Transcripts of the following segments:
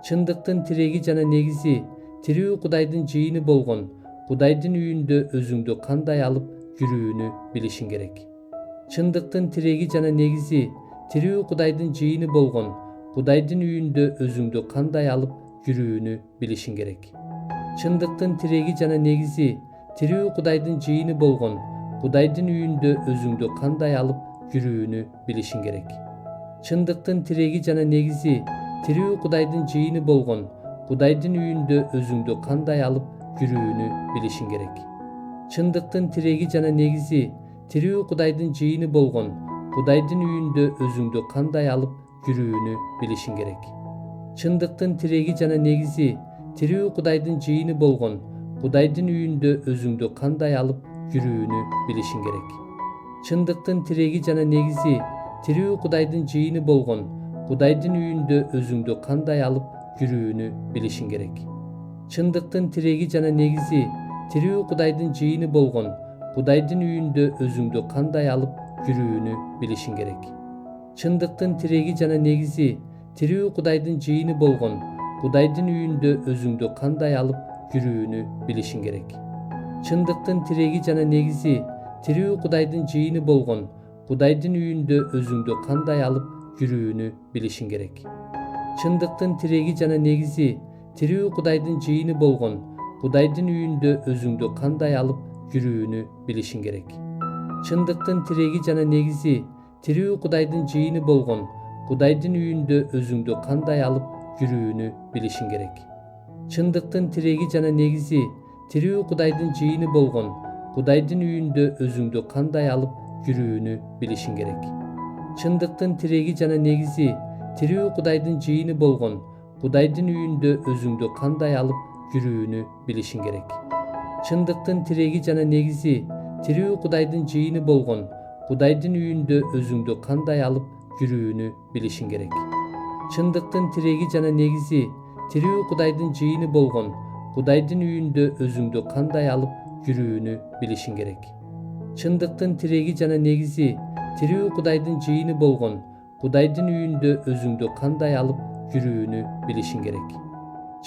Чындыктын тиреги жана негизи тирүү Кудайдын жыйыны болгон Кудайдын үйүндө өзүңдү кандай алып жүрүүнү билишиң керек. Чындыктын тиреги жана негизи тирүү Кудайдын жыйыны болгон Кудайдын үйүндө өзүңдү кандай алып жүрүүнү билишиң керек. Чындыктын тиреги жана негизи тирүү Кудайдын жыйыны болгон Кудайдын үйүндө өзүңдү кандай алып жүрүүнү билишиң керек. Чындыктын тиреги жана негизи тирүү Кудайдын жыйыны болгон Кудайдын үйүндө өзүңдү кандай алып жүрүүнү билишиң керек. Чындыктын тиреги жана негизи тирүү Кудайдын жыйыны болгон Кудайдын үйүндө өзүңдү кандай алып жүрүүнү билишиң керек. Чындыктын тиреги жана негизи тирүү Кудайдын жыйыны болгон Кудайдын үйүндө өзүңдү кандай алып жүрүүнү билишиң керек. Чындыктын тиреги жана негизи тирүү Кудайдын жыйыны болгон Кудайдын үйүндө өзүңдү кандай алып жүрүүнү билишиң керек. Чындыктын тиреги жана негизи тирүү Кудайдын жыйыны болгон Кудайдын үйүндө өзүңдү кандай алып жүрүүнү билишиң керек. Чындыктын тиреги жана негизи тирүү Кудайдын жыйыны болгон Кудайдын үйүндө өзүңдү кандай алып жүрүүнү билишиң керек. Чындыктын тиреги жана негизи тирүү Кудайдын жыйыны болгон Кудайдын үйүндө өзүңдү кандай алып жүрүүнү билишиң керек. Чындыктын тиреги жана негизи тирүү Кудайдын жыйыны болгон Кудайдын үйүндө өзүңдү кандай алып жүрүүнү билишиң керек. Чындыктын тиреги жана негизи тирүү Кудайдын жыйыны болгон Кудайдын үйүндө өзүңдү кандай алып жүрүүнү билишиң керек. Чындыктын тиреги жана негизи тирүү Кудайдын жыйыны болгон Кудайдын үйүндө өзүңдү кандай алып жүрүүнү билишиң керек. Чындыктын тиреги жана негизи тирүү Кудайдын жыйыны болгон Кудайдын үйүндө өзүңдү кандай алып жүрүүнү билишиң керек. Чындыктын тиреги жана негизи тирүү Кудайдын жыйыны болгон Кудайдын үйүндө өзүңдү кандай алып жүрүүнү билишиң керек. Чындыктын тиреги жана негизи тирүү Кудайдын жыйыны болгон Кудайдын үйүндө өзүңдү кандай алып жүрүүнү билишиң керек. Чындыктын тиреги жана негизи тирүү Кудайдын жыйыны болгон Кудайдын үйүндө өзүңдү кандай алып жүрүүнү билишиң керек.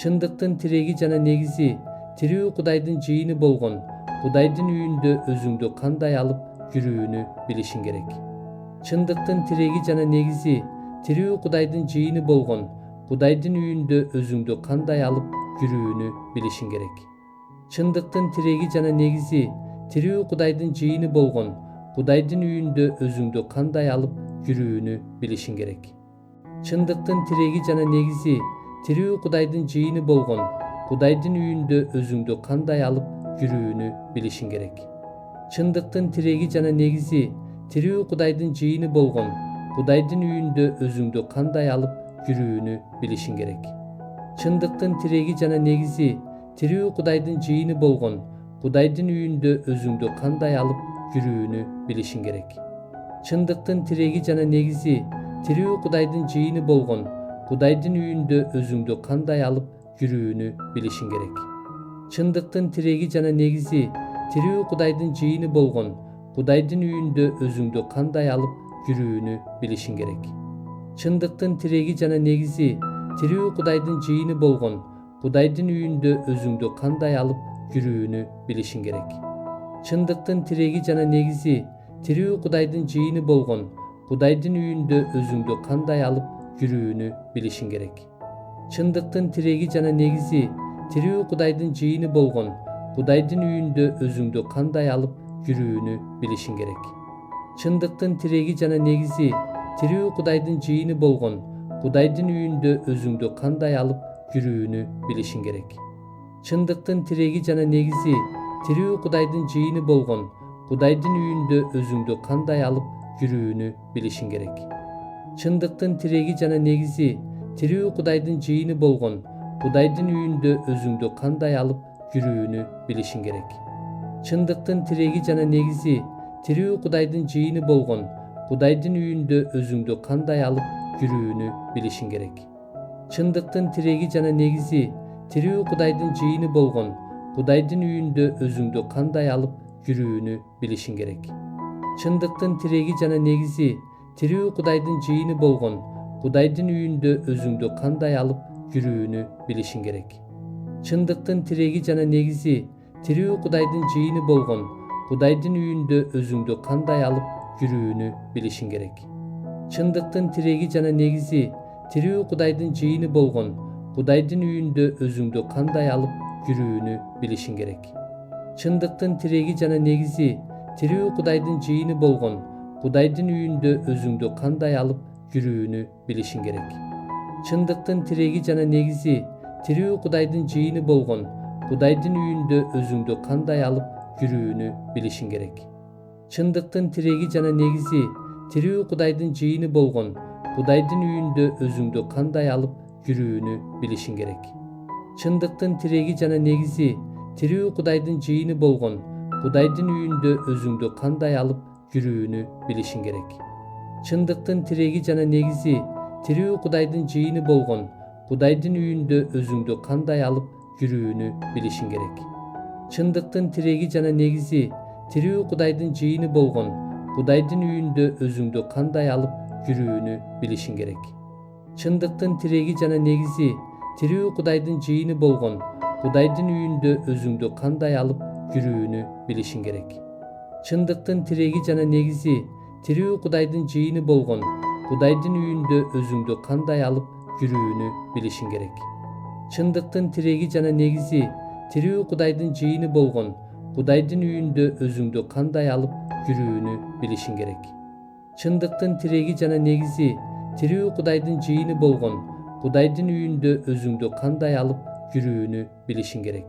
Чындыктын тиреги жана негизи тирүү Кудайдын жыйыны болгон Кудайдын үйүндө өзүңдү кандай алып жүрүүнү билишиң керек. Чындыктын тиреги жана негизи тирүү Кудайдын жыйыны болгон Кудайдын үйүндө өзүңдү кандай алып жүрүүнү билишиң керек. Чындыктын тиреги жана негизи тирүү Кудайдын жыйыны болгон Кудайдын үйүндө өзүңдү кандай алып жүрүүнү билишиң керек. Чындыктын тиреги жана негизи тирүү Кудайдын жыйыны болгон Кудайдын үйүндө өзүңдү кандай алып жүрүүнү билишиң керек. Чындыктын тиреги жана негизи тирүү Кудайдын жыйыны болгон Кудайдын үйүндө өзүңдү кандай алып жүрүүнү билишиң керек. Чындыктын тиреги жана негизи тирүү Кудайдын жыйыны болгон Кудайдын үйүндө өзүңдү кандай алып жүрүүнү билишиң керек. Чындыктын тиреги жана негизи тирүү Кудайдын жыйыны болгон Кудайдын үйүндө өзүңдү кандай алып жүрүүнү билишиң керек. Чындыктын тиреги жана негизи тирүү Кудайдын жыйыны болгон Кудайдын үйүндө өзүңдү кандай алып жүрүүнү билишиң керек. Чындыктын тиреги жана негизи тирүү Кудайдын жыйыны болгон Кудайдын үйүндө өзүңдү кандай алып жүрүүнү билишиң керек. Чындыктын тиреги жана негизи тирүү Кудайдын жыйыны болгон Кудайдын үйүндө өзүңдү кандай алып жүрүүнү билишиң керек. Чындыктын тиреги жана негизи тирүү Кудайдын жыйыны болгон Кудайдын үйүндө өзүңдү кандай алып жүрүүнү билишиң керек. Чындыктын тиреги жана негизи тирүү Кудайдын жыйыны болгон Кудайдын үйүндө өзүңдү кандай алып жүрүүнү билишиң керек. Чындыктын тиреги жана негизи тирүү Кудайдын жыйыны болгон Кудайдын үйүндө өзүңдү кандай алып жүрүүнү билишиң керек. Чындыктын тиреги жана негизи тирүү Кудайдын жыйыны болгон Кудайдын үйүндө өзүңдү кандай алып жүрүүнү билишиң керек. Чындыктын тиреги жана негизи тирүү Кудайдын жыйыны болгон Кудайдын үйүндө өзүңдү кандай алып жүрүүнү билишиң керек. Чындыктын тиреги жана негизи тирүү Кудайдын жыйыны болгон Кудайдын үйүндө өзүңдү кандай алып жүрүүнү билишиң керек. Чындыктын тиреги жана негизи тирүү Кудайдын жыйыны болгон Кудайдын үйүндө өзүңдү кандай алып жүрүүнү билишиң керек. Чындыктын тиреги жана негизи тирүү Кудайдын жыйыны болгон Кудайдын үйүндө өзүңдү кандай алып жүрүүнү билишиң керек. Чындыктын тиреги жана негизи тирүү Кудайдын жыйыны болгон Кудайдын үйүндө өзүңдү кандай алып жүрүүнү билишиң керек. Чындыктын тиреги жана негизи тирүү Кудайдын жыйыны болгон Кудайдын үйүндө өзүңдү кандай алып жүрүүнү билишиң керек. Чындыктын тиреги жана негизи тирүү Кудайдын жыйыны болгон Кудайдын үйүндө өзүңдү кандай алып жүрүүнү билишиң керек. Чындыктын тиреги жана негизи тирүү Кудайдын жыйыны болгон Кудайдын үйүндө өзүңдү кандай алып жүрүүнү билишиң керек. Чындыктын тиреги жана негизи тирүү Кудайдын жыйыны болгон Кудайдын үйүндө өзүңдү кандай алып жүрүүнү билишиң керек. Чындыктын тиреги жана негизи тирүү Кудайдын жыйыны болгон Кудайдын үйүндө өзүңдү кандай алып жүрүүнү билишиң керек. Чындыктын тиреги жана негизи тирүү Кудайдын жыйыны болгон Кудайдын үйүндө өзүңдү кандай алып жүрүүнү билишиң керек. Чындыктын тиреги жана негизи тирүү Кудайдын жыйыны болгон Кудайдын үйүндө өзүңдү кандай алып жүрүүнү билишиң керек. Чындыктын тиреги жана негизи тирүү Кудайдын жыйыны болгон Кудайдын үйүндө өзүңдү кандай алып жүрүүнү билишиң керек. Чындыктын тиреги жана негизи тирүү Кудайдын жыйыны болгон Кудайдын үйүндө өзүңдү кандай алып жүрүүнү билишиң керек. Чындыктын тиреги жана негизи тирүү Кудайдын жыйыны болгон Кудайдын үйүндө өзүңдү кандай алып жүрүүнү билишиң керек.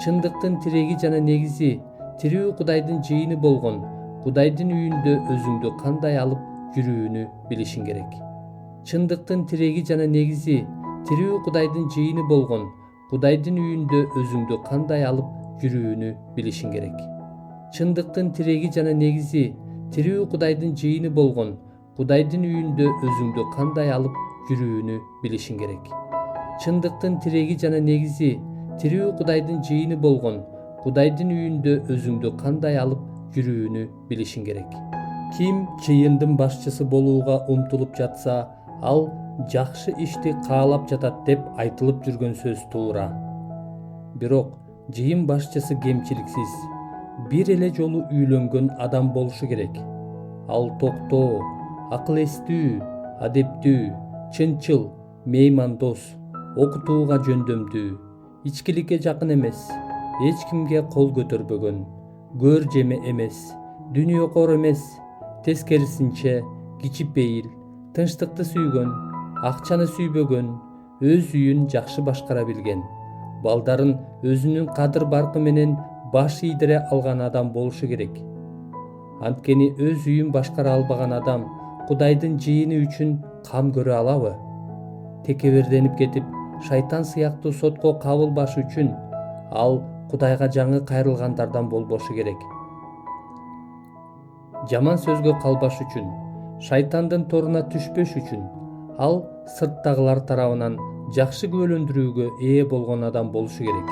Чындыктын тиреги жана негизи тирүү Кудайдын жыйыны болгон Кудайдын үйүндө өзүңдү кандай алып жүрүүнү билишиң керек. Чындыктын тиреги жана негизи тирүү Кудайдын жыйыны болгон Кудайдын үйүндө өзүңдү кандай алып жүрүүнү билишиң керек. Чындыктын тиреги жана негизи тирүү Кудайдын жыйыны болгон Кудайдын үйүндө өзүңдү кандай алып жүрүүнү билишиң керек. Чындыктын тиреги жана негизи тирүү Кудайдын жыйыны болгон Кудайдын үйүндө өзүңдү кандай алып жүрүүнү билишиң керек. Ким жыйындын башчысы болууга умтулуп жатса, ал жакшы ишти каалап жатат деп айтылып жүргөн сөз туура. Бирок жыйын башчысы кемчиликсиз, бир эле жолу үйлөнгөн адам болушу керек. Ал токтоо, акыл эстүү, адептүү, чынчыл, меймандос, окутууга жөндөмдүү, ичкиликке жакын эмес, эч кимге кол көтөрбөгөн, көр жеме эмес, дүнүйөкор эмес, тескерисинче кичипейил, тынчтыкты сүйгөн, акчаны сүйбөгөн, өз үйүн жакшы башкара билген, балдарын өзүнүн кадыр баркы менен баш ийдире алган адам болушу керек. Анткени өз үйүн башкара албаган адам Кудайдын жыйыны үчүн кам көрө алабы? Текеберденип кетип, шайтан сыяктуу сотко кабылбаш үчүн ал Кудайга жаңы кайрылгандардан болбошу керек. Жаман сөзгө калбаш үчүн, шайтандын торуна түшпөш үчүн ал сырттагылар тарабынан жакшы күбөлөндүрүүгө ээ болгон адам болушу керек.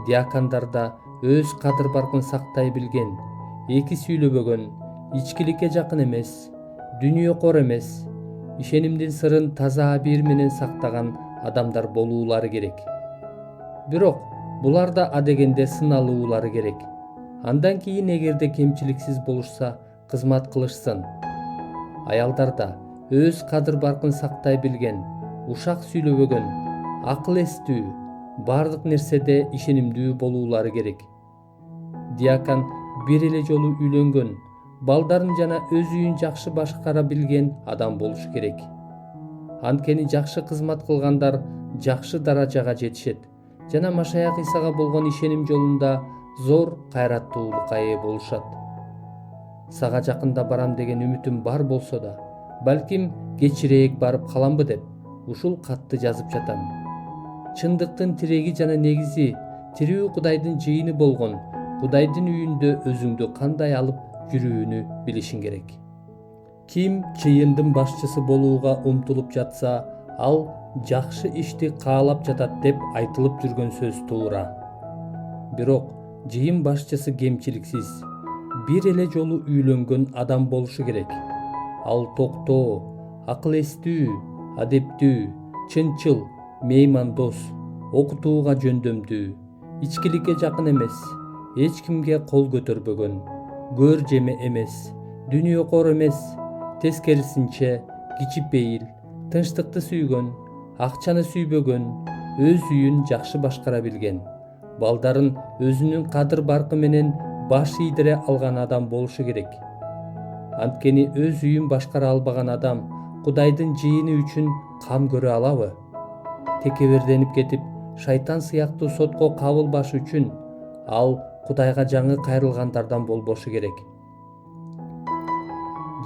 Диакондар да өз кадыр баркын сактай билген, эки сүйлөбөгөн, ичкиликке жакын эмес, дүнүйөкор эмес, ишенимдин сырын таза абийир менен сактаган адамдар болуулары керек. Бирок булар да адегенде сыналуулары керек. Андан кийин эгерде кемчиликсиз болушса, кызмат кылышсын. Аялдар да өз кадыр баркын сактай билген, ушак сүйлөбөгөн, акыл эстүү, бардык нерседе ишенимдүү болуулары керек. Диакон бир эле жолу үйлөнгөн, балдарын жана өз үйүн жакшы башкара билген адам болушу керек. Анткени жакшы кызмат кылгандар жакшы даражага жетишет жана Машаяк Исага болгон ишеним жолунда зор кайраттуулукка ээ болушат. Сага жакында барам деген үмүтүм бар болсо да, балким кечирээк барып каламбы деп ушул катты жазып жатам. Чындыктын тиреги жана негизи тирүү Кудайдын жыйыны болгон Кудайдын үйүндө өзүңдү кандай алып жүрүүнү билишиң керек. Ким жыйындын башчысы болууга умтулуп жатса, ал жакшы ишти каалап жатат деп айтылып жүргөн сөз туура. Бирок жыйын башчысы кемчиликсиз, бир эле жолу үйлөнгөн адам болушу керек. Ал токтоо, акыл эстүү, адептүү, чынчыл, меймандос, окутууга жөндөмдүү, ичкиликке жакын эмес, эч кимге кол көтөрбөгөн, көр жеме эмес, дүнүйөкор эмес, тескерисинче кичипейил, тынчтыкты сүйгөн, акчаны сүйбөгөн, өз үйүн жакшы башкара билген, балдарын өзүнүн кадыр баркы менен баш ийдире алган адам болушу керек. Анткени өз үйүн башкара албаган адам Кудайдын жыйыны үчүн кам көрө алабы? Текеберденип кетип, шайтан сыяктуу сотко кабылбаш үчүн ал Кудайга жаңы кайрылгандардан болбошу керек.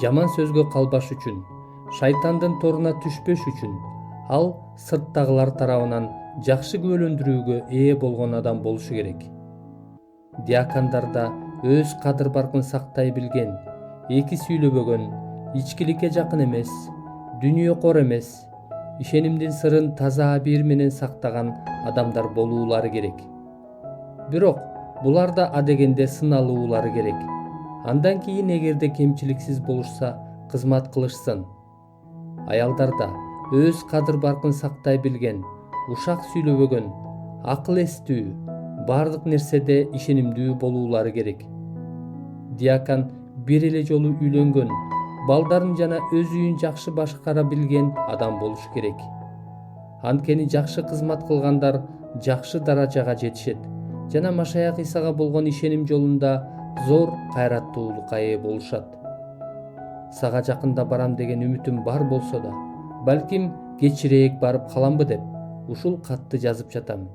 Жаман сөзгө калбаш үчүн, шайтандын торуна түшпөш үчүн ал сырттагылар тарабынан жакшы күбөлөндүрүүгө ээ болгон адам болушу керек. Диакондар да өз кадыр баркын сактай билген, эки сүйлөбөгөн, ичкиликке жакын эмес, дүнүйөкор эмес, ишенимдин сырын таза абийир менен сактаган адамдар болуулары керек. Бирок булар да адегенде сыналуулары керек. Андан кийин эгерде кемчиликсиз болушса, кызмат кылышсын. Аялдар да өз кадыр баркын сактай билген, ушак сүйлөбөгөн, акыл эстүү, бардык нерседе ишенимдүү болуулары керек. Диакон бир эле жолу үйлөнгөн, балдарын жана өз үйүн жакшы башкара билген адам болушу керек. Анткени жакшы кызмат кылгандар жакшы даражага жетишет жана Машаяк Исага болгон ишеним жолунда зор кайраттуулукка ээ болушат. Сага жакында барам деген үмүтүм бар болсо да, балким кечирээк барып каламбы деп ушул катты жазып жатам.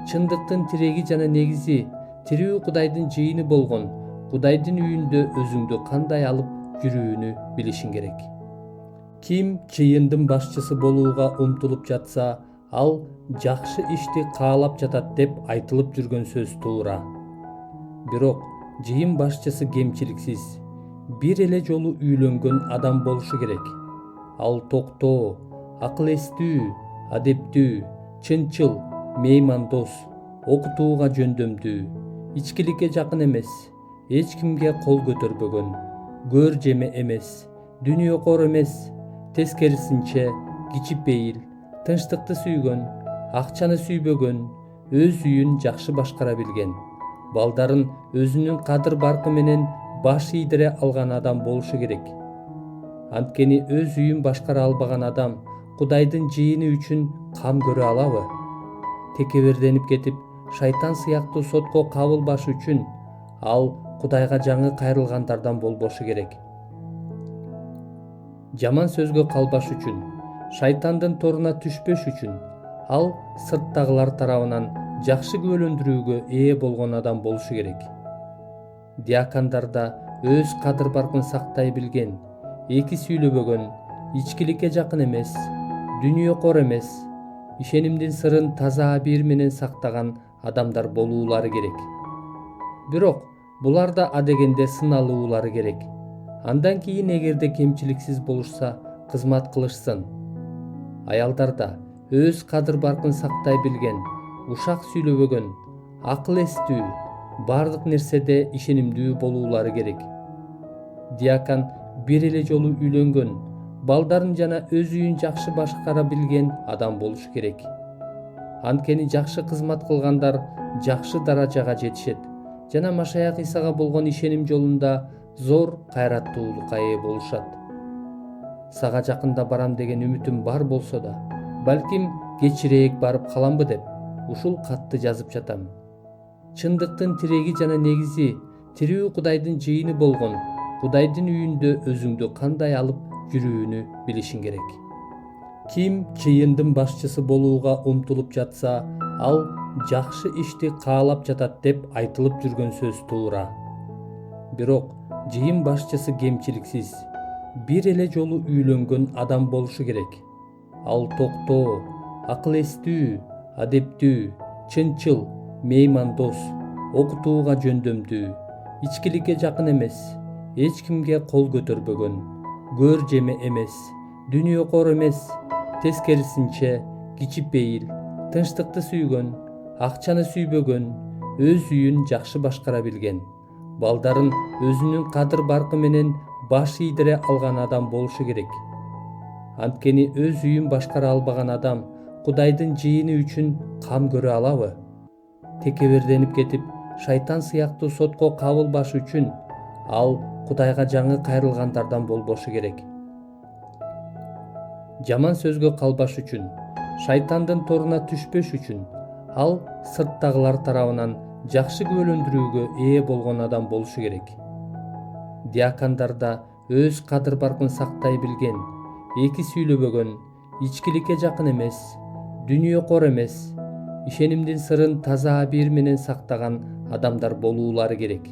Чындыктын тиреги жана негизи тирүү Кудайдын жыйыны болгон Кудайдын үйүндө өзүңдү кандай алып жүрүүнү билишиң керек. Ким чыйындын башчысы болууга умтулуп жатса, ал жакшы ишти каалап жатат деп айтылып жүргөн сөз туура. Бирок жыйын башчысы кемчиликсиз, бир эле жолу үйлөнгөн адам болушу керек. Ал токтоо, акыл эстүү, адептүү, чынчыл, меймандос, окутууга жөндөмдүү, ичкиликке жакын эмес, эч кимге кол көтөрбөгөн, көр жеме эмес, дүнүйөкор эмес, тескерисинче кичипейил, тынчтыкты сүйгөн, акчаны сүйбөгөн, өз үйүн жакшы башкара билген, балдарын өзүнүн кадыр баркы менен баш ийдире алган адам болушу керек. Анткени өз үйүн башкара албаган адам Кудайдын жыйыны үчүн кам көрө алабы? Текеберденип кетип, шайтан сыяктуу сотко кабылбаш үчүн ал Кудайга жаңы кайрылгандардан болбошу керек. Жаман сөзгө калбаш үчүн, шайтандын торуна түшпөш үчүн ал сырттагылар тарабынан жакшы күбөлөндүрүүгө ээ болгон адам болушу керек. Диакондар да өз кадыр баркын сактай билген, эки сүйлөбөгөн, ичкиликке жакын эмес, дүнүйөкор эмес, ишенимдин сырын таза абийир менен сактаган адамдар болуулары керек. Бирок булар да адегенде сыналуулары керек. Андан кийин эгерде кемчиликсиз болушса, кызмат кылышсын. Аялдар да өз кадыр баркын сактай билген, ушак сүйлөбөгөн, акыл эстүү, бардык нерседе ишенимдүү болуулары керек. Диакон бир эле жолу үйлөнгөн, балдарын жана өз үйүн жакшы башкара билген адам болушу керек. Анткени жакшы кызмат кылгандар жакшы даражага жетишет жана Машаяк Исага болгон ишеним жолунда зор кайраттуулукка ээ болушат. Сага жакында барам деген үмүтүм бар болсо да, балким кечирээк барып каламбы деп ушул катты жазып жатам. Чындыктын тиреги жана негизи тирүү Кудайдын жыйыны болгон Кудайдын үйүндө өзүңдү кандай алып жүрүүнү билишиң керек. Ким чыйындын башчысы болууга умтулуп жатса, ал жакшы ишти каалап жатат деп айтылып жүргөн сөз туура. Бирок жыйын башчысы кемчиликсиз, бир эле жолу үйлөнгөн адам болушу керек. Ал токтоо, акыл эстүү, адептүү, чынчыл, меймандос, окутууга жөндөмдүү, ичкиликке жакын эмес, эч кимге кол көтөрбөгөн, көр жеме эмес, дүнүйөкор эмес, тескерисинче кичипейил, тынчтыкты сүйгөн, акчаны сүйбөгөн, өз үйүн жакшы башкара билген, балдарын өзүнүн кадыр баркы менен баш ийдире алган адам болушу керек. Анткени өз үйүн башкара албаган адам Кудайдын жыйыны үчүн кам көрө алабы? Текеберденип кетип, шайтан сыяктуу сотко кабылбаш үчүн ал Кудайга жаңы кайрылгандардан болбошу керек. Жаман сөзгө калбаш үчүн, шайтандын торуна түшпөш үчүн ал сырттагылар тарабынан жакшы күбөлөндүрүүгө ээ болгон адам болушу керек. Диакондар да өз кадыр баркын сактай билген, эки сүйлөбөгөн, ичкиликке жакын эмес, дүнүйөкор эмес, ишенимдин сырын таза абийир менен сактаган адамдар болуулары керек.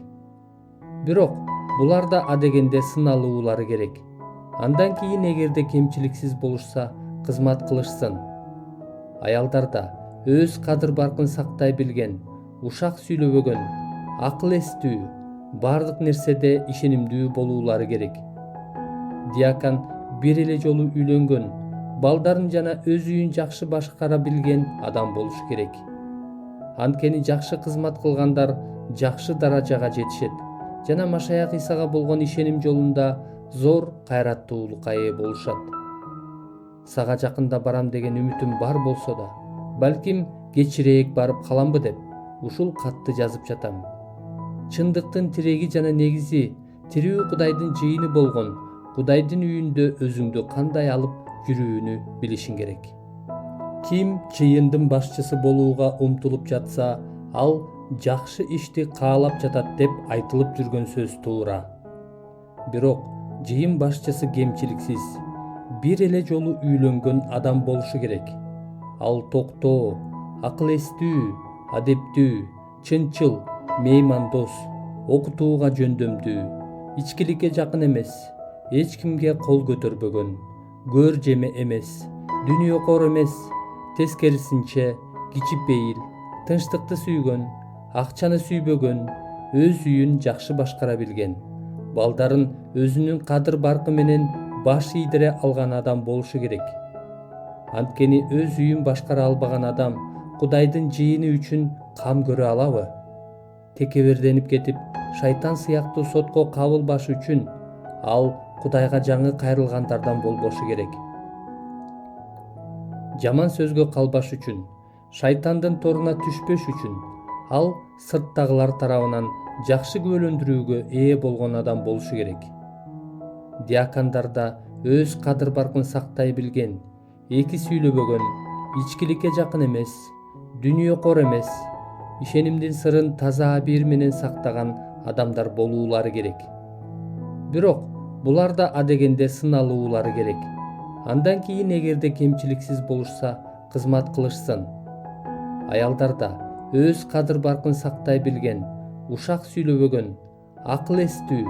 Бирок булар да адегенде сыналуулары керек. Андан кийин эгерде кемчиликсиз болушса, кызмат кылышсын. Аялдар да өз кадыр баркын сактай билген, ушак сүйлөбөгөн, акыл эстүү, бардык нерседе ишенимдүү болуулары керек. Диакон бир эле жолу үйлөнгөн, балдарын жана өз үйүн жакшы башкара билген адам болушу керек. Анткени жакшы кызмат кылгандар жакшы даражага жетишет жана Машаяк Исага болгон ишеним жолунда зор кайраттуулукка ээ болушат. Сага жакында барам деген үмүтүм бар болсо да, балким кечирээк барып каламбы деп ушул катты жазып жатам. Чындыктын тиреги жана негизи тирүү Кудайдын жыйыны болгон Кудайдын үйүндө өзүңдү кандай алып жүрүүнү билишиң керек. Ким чыйындын башчысы болууга умтулуп жатса, ал жакшы ишти каалап жатат деп айтылып жүргөн сөз туура. Бирок жыйын башчысы кемчиликсиз, бир эле жолу үйлөнгөн адам болушу керек. Ал токтоо, акыл эстүү, адептүү, чынчыл, меймандос, окутууга жөндөмдүү, ичкиликке жакын эмес, эч кимге кол көтөрбөгөн, көр жеме эмес, дүнүйөкор эмес, тескерисинче кичипейил, тынчтыкты сүйгөн, акчаны сүйбөгөн, өз үйүн жакшы башкара билген, балдарын өзүнүн кадыр баркы менен баш ийдире алган адам болушу керек. Анткени өз үйүн башкара албаган адам Кудайдын жыйыны үчүн кам көрө алабы? Текеберденип кетип, шайтан сыяктуу сотко кабылбаш үчүн ал Кудайга жаңы кайрылгандардан болбошу керек. Жаман сөзгө калбаш үчүн, шайтандын торуна түшпөш үчүн ал сырттагылар тарабынан жакшы күбөлөндүрүүгө ээ болгон адам болушу керек. Диакондар да өз кадыр баркын сактай билген, эки сүйлөбөгөн, ичкиликке жакын эмес, дүнүйөкор эмес, ишенимдин сырын таза абийир менен сактаган адамдар болуулары керек. Бирок булар да адегенде сыналуулары керек. Андан кийин эгерде кемчиликсиз болушса, кызмат кылышсын. Аялдар да өз кадыр баркын сактай билген, ушак сүйлөбөгөн, акыл эстүү,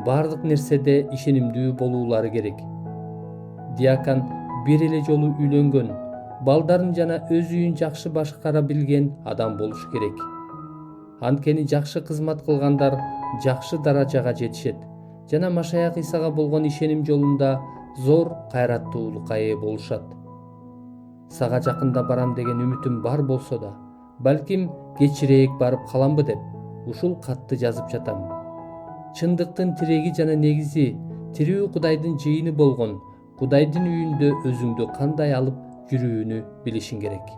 бардык нерседе ишенимдүү болуулары керек. Диакон бир эле жолу үйлөнгөн, балдарын жана өз үйүн жакшы башкара билген адам болушу керек. Анткени жакшы кызмат кылгандар жакшы даражага жетишет жана Машаяк Исага болгон ишеним жолунда зор кайраттуулукка ээ болушат. Сага жакында барам деген үмүтүм бар болсо да, балким кечирээк барып каламбы деп ушул катты жазып жатам. Чындыктын тиреги жана негизи тирүү Кудайдын жыйыны болгон Кудайдын үйүндө өзүңдү кандай алып жүрүүнү билишиң керек.